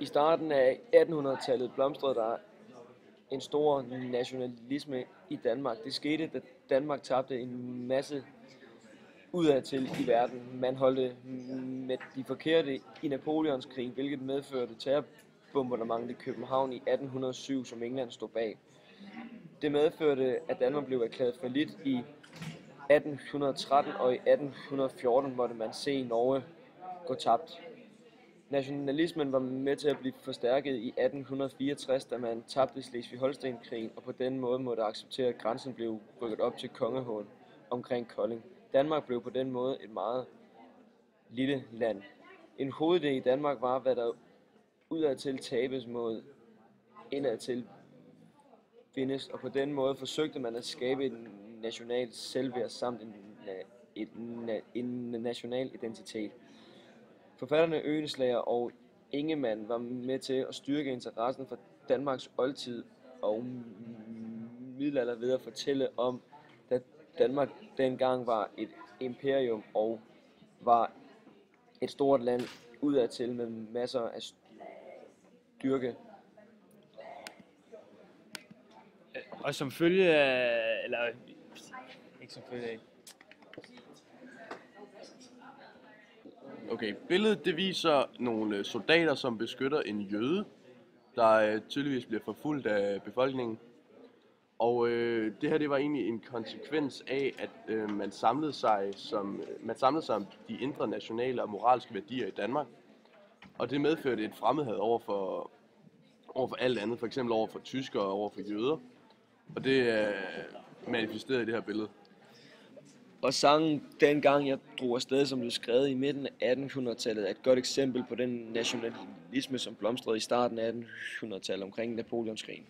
I starten af 1800-tallet blomstrede der en stor nationalisme i Danmark. Det skete, da Danmark tabte en masse udadtil i verden. Man holdte med de forkerte i Napoleonskrigen, hvilket medførte terrorbombardementet i København i 1807, som England stod bag. Det medførte, at Danmark blev erklæret fallit i 1813, og i 1814 måtte man se Norge gå tabt. Nationalismen var med til at blive forstærket i 1864, da man tabte Slesvig-Holsten-krigen, og på den måde måtte acceptere, at grænsen blev rykket op til Kongehån omkring Kolding. Danmark blev på den måde et meget lille land. En hovedidé i Danmark var, hvad der udadtil tabes mod indadtil findes, og på den måde forsøgte man at skabe en national selvværd samt en national identitet. Forfatterne Oehlenschläger og Ingemann var med til at styrke interessen for Danmarks oldtid og middelalder ved at fortælle om, at Danmark dengang var et imperium og var et stort land udadtil med masser af styrke. Og som følge af, eller ikke som følge af. Okay, billedet det viser nogle soldater, som beskytter en jøde, der tydeligvis bliver forfulgt af befolkningen. Og det her det var egentlig en konsekvens af, at man samlede sig om de internationale og moralske værdier i Danmark. Og det medførte et fremmedhad over for alt andet, for eksempel over for tyskere og over for jøder. Og det er manifesteret i det her billede. Og sangen Dengang jeg drog afsted, som blev skrevet i midten af 1800-tallet, er et godt eksempel på den nationalisme, som blomstrede i starten af 1800-tallet omkring Napoleonskrigen.